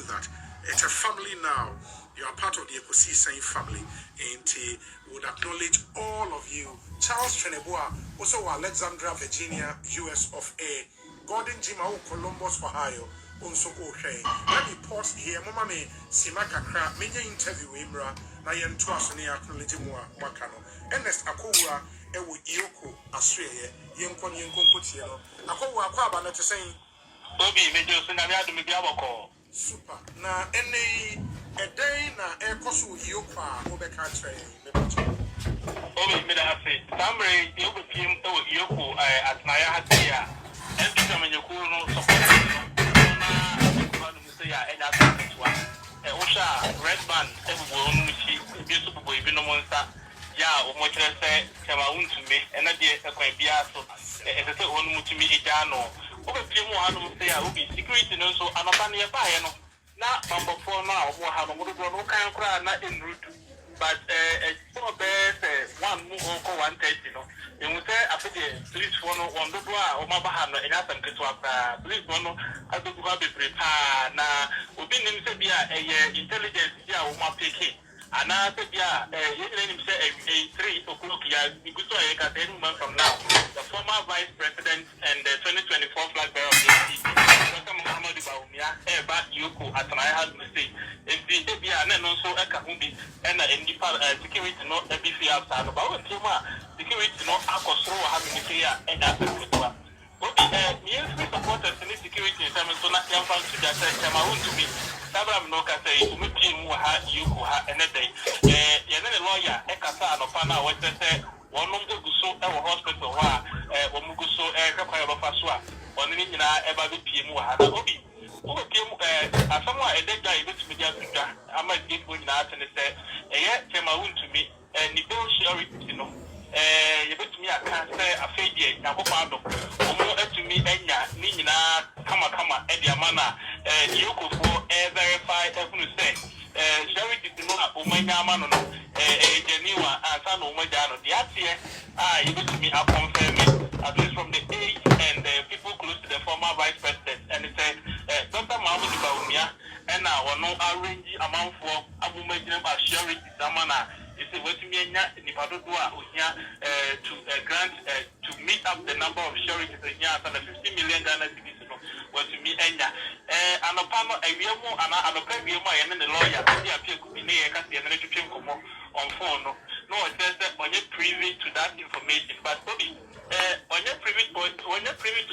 that it's a family now. You are part of the ecosystem family, and we would acknowledge all of you. Charles Cheneboa, also Alexandra, Virginia, US of A. Gordon Jimao, Columbus, Ohio. Also okay. Let me pause here. Mama me Simaka Kra, major interview Imra, Nayan Tuasone acknowledge more Makano. Ernest Akowa, Ewu Ioko, Australia, Yankon Yankon Akowa Kwaba not saying Obi Major Sunamia to Mibiaboko. Super. Na any a day na Ekosu Yoka, Obeka train. Obi Midasi, Samre, Yokopium, Yoko, at Naya Hatia, and become a Yokuno support. And that's one. Osha, Red Band, everyone, beautiful boy, no monster. Yeah, or much less say, come out to me, and I did a quite biaso, and the one to me, Jano. Over Pimo, I don't say I will be secret, and also I'm a funny piano. Now, number 4 now, more have a little kind of cry, not in route. But a best one move or 130, you know. Say, I put the police one on the door, or my bahana, and ask them to swap. Police one, I do have a prepare. Now, we've been in Serbia, a intelligence, yeah, or my picking. And I said, yeah, you let him say a 3 o'clock, yeah, because I got any month from now. The former vice president and the 2024 flag bearer of the Dr. Bawumia, back Yoko, as I had to say. And the Abia, and also a Kahumbi, and security not a BC outside about security not Akosro having a clear and that's the yes, we supported the security in terms of not young fans to that Cameroon to me. Sabram Noka say, Muha, Yukuha, and a day. Yana lawyer, Ekasa, no Pana, what they say, one of the Guso, our hospital, Omuguso, Ghpage Faswa, one in Eba Pimuha, Obi. As someone a dead guy, which media, I might give one out and say, Cameroon to me, and negotiate, you know. You bet me, I can't say a fade, Nabopado, to me, Nina, Kama, and Yamana, Yoko for verify, everyone say, charity to know Omeghamano, Geneva, and San Omegano. The Atia, you bet me, I confirm it, at least from the age and people close to the former vice president, and it said, Dr. Bawumia, and now, no arrange amount for Abu charity, Samana. It's a way to me in the duah to grant to meet up the number of charities in Ghana and 50 million Ghanacelebrities was to me and upon a real more and a preview and then the lawyer appear to be near on phone. No, it says that when you're privy to that information, but Bobby, when you're privy to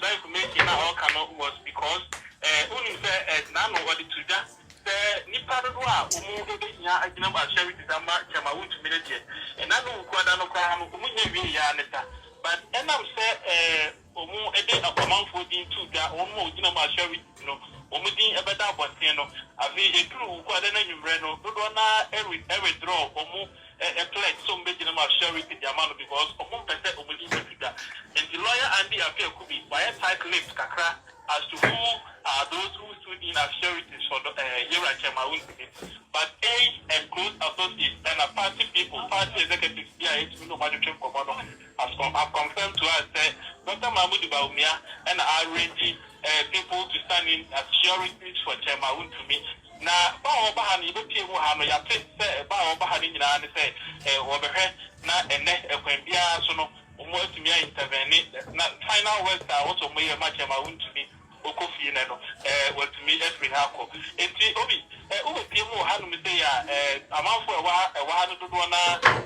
that information, our cannot was because only none of what to that. Nipa doa umu nya agina ba charity zama chama wutu milete and I know kwada no kwa umunye wi ya neta but enam say umu ede akoman for din tu da umu agina ba charity no umu din ebeda abonten no afi eduru kwada na nyumre no dodo na every draw umu a pledge so mbegina ba charity the amount because umu pese umu din da and the lawyer Andy appear could be by a tight lips kakra as to who are those who stood in as charities for the but age and close associates and a party people, party executives, have confirmed to us that Dr. Bawumia and arranging people to stand in as charities for Chemaun to me. Now, Bawumia, you have a say, Bawumia, and say, overhead, not a net of Bia, so no, almost me intervene. Final words are also made a match to me. Okofi neno what me every hako enti obi mo hanu me say amanfo wa hanu dodo na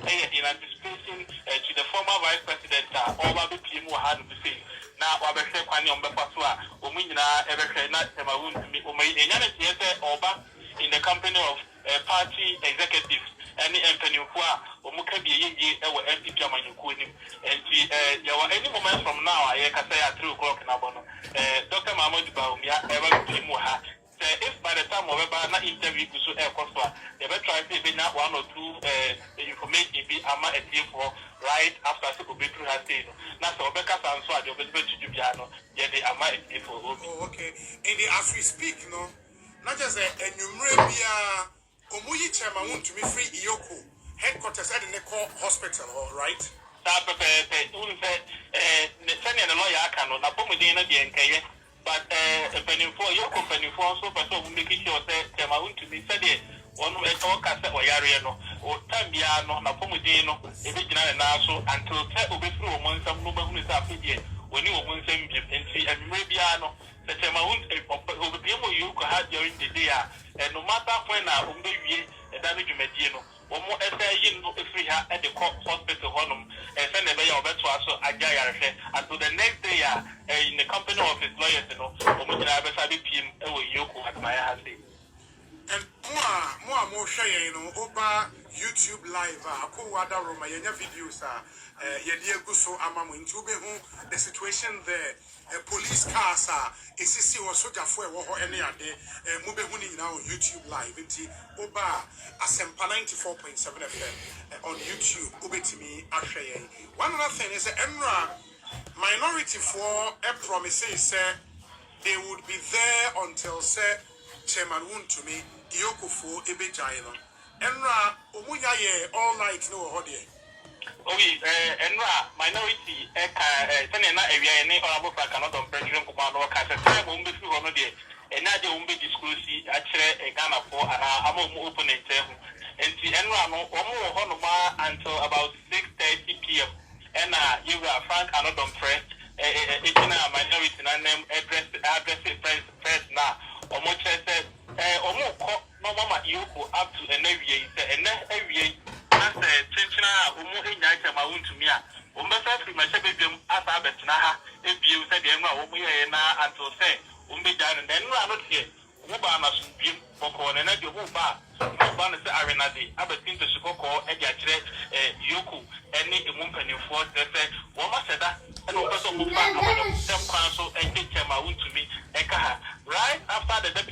in anticipation to the former vice president oba be mo hanu me say na wa be hwe kwani on be faso a omu nyina e be hwe na Cameroon me o mai enya na tie say oba in the company of party executives any empanifo a omu ka bi ye e wo MPP amanyuko nim enti any moment from now I can say at 3 o'clock na bono Dr. Bawumia ever be more. If by the time of a interview to Ekuonaba, they will try to be not 1 or 2 information be ama a for right after to be through her state. Now, so Becca answer the best to Jubiano, yet they ama a for. Okay. And as we speak, no, not just a numerabia Omuyi chairman want to be free Iyoko headquarters at the Neko Hospital, all right? That the lawyer can not appoint the NKA. but penny for your company for so person making sure say Wontumi said it one talk as a Oyariano or Tambiano, Napomudino, a original and also until Tebo through among some number who is up here when you want them and maybe I know that over the you could have during the day and no matter when I will be a damage mediano or more essay if we have at the hospital honum and send a way of it to us until the next day in the company of his lawyers, you know, or much I have him Yoko at my house. And more share, you know, over YouTube live, Ekuonaba Roma, your videos are Yediaguso Amamu into the situation there. Police cars are a CC or soldier for any other Mubehuni now YouTube live. It's Oba Asempa 94.7 FM on YouTube. Ubetimi Ashaya. One other thing is Emra minority for a promises they would be there until say Chairman Wontumi Iyokufo Ebejaino. Enra Omunyaye all night no hodie. Enra minority Senena area any honorable cannot on President Kumano Casa Umbe Funo de and now the Umbe disclosure actually Ghana for an opponent and the Enra no Honoma until about 6:30 p.m. And you are Frank Anodon Press, it's in a minority name address press now. Omo said, Omo no mama Yoko up to an area, and then area as a Chinchina, Omo in Wontumi, Umbasa free my sebum as Abetnaha, if you said the Emma Omuyana until say, Umbidan, and then run out here. Uba must be for corner, and you move back. Uban is arena, Abetin to Sukoko, and Yoku, any company for the say, Wama said that, and also move back some council and get Wontumi, Ekaha. Right after the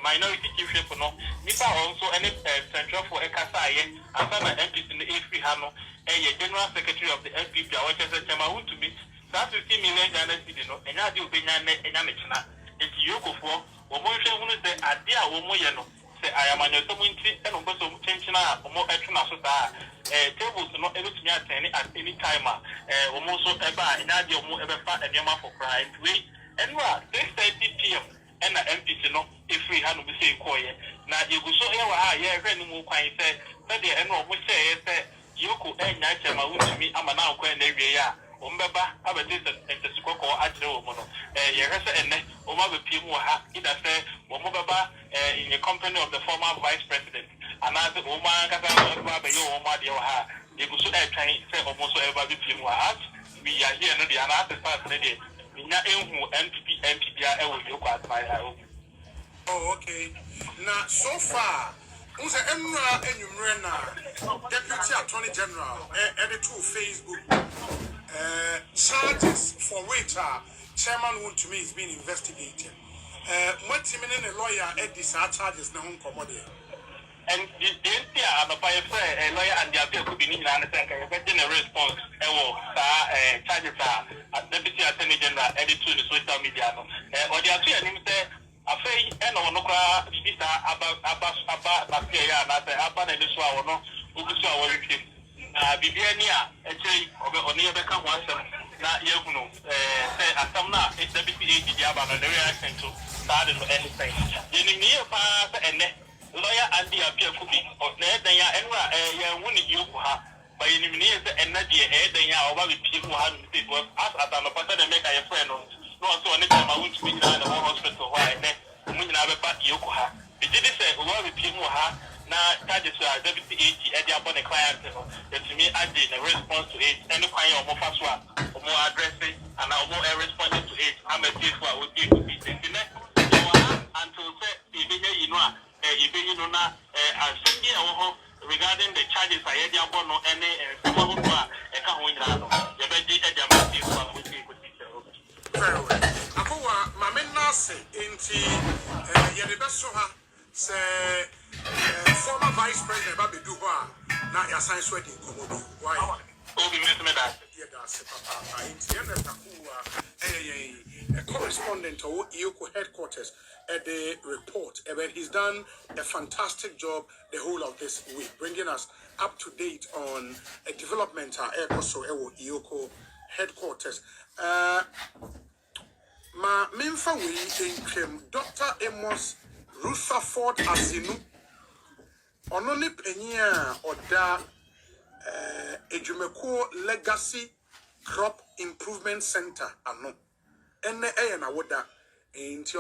minority chief, Nipa also any central for Ekasaye, after my MPs in the A3 Hano, a general secretary of the NPP, which is a Wontumi, that's 50 million Ghana cedis, and I do Benyane and Yamichina. It's Yoko for, or more say, Adia, Womoyano, say, I am on your community, and also Chinchina, or more extra tables to not able to attend at any time, almost ever, and I do more ever fat and Yama for crying. Wait, and 6:30 p.m. and the MPs, if we had to say, now you go so here, any more kind say, that the end of which say, Yoko and Wontumi, I'm an now quite area. Umbeba, have a distance and the Sukoko at the Omono. Yeresa and Omaba Pimuha, either say, Omobaba in the company of the former vice president. And as the Oma Kata, Oma Dioha, they could say almost ever be Pimuha. We are here in the another part of the day. We are MPP, Yoko at my home. Oh, okay. Now, so far, Unse Emra Enyumrena, Deputy Attorney General, editor Facebook. Charges for which Chairman Wontumi is being investigated. What a lawyer at these charges now commodity. And the NPR, a lawyer and the appeal could be needed and getting a response. Charges are Deputy Attorney General edited to the social media. Or the appeal name say, a fay and on Nokra, Vista about Bacteria, and Abba and the Swano, Ugusa. Bibiania, actually, or near the Kawasan, not Yaguno, say, Asamna, it's the BPA, Diaba, and the reaction to start anything. In the near past, and lawyer and the appeal could be, or then Enra, winning Yokuha, by eliminating and Nadia, then Yawa, people have it was asked at an opportunity to make a friend. No, so anytime I want to be in the hospital, why and then Munaba Yokuha. Did you say, who are the people? Now, charges are deputy AG, Eddie upon a client, that to me, I did a response to it, any kind of more fast one, or more addressing, and I'll more responding to it. I'm a case where I would give to be taken until say, you know, I'm thinking regarding the charges I had upon any someone who are a Kahunano, the Betty Eddie would be with it. Very well. Akwess, Mamma say, into Yeribesoha, say, former vice president Babi Duah, now your science wedding. Why? Oh, we missed that. Yeah, that's a correspondent to Iyoko headquarters at the report. But he's done a fantastic job the whole of this week, bringing us up to date on a development at Iyoko headquarters. ma memfa we entwem Dr. Amos Rutherford Azinu ono ne panyin a oda Ejumekuo Legacy Crop Improvement Center ano ene na woda enti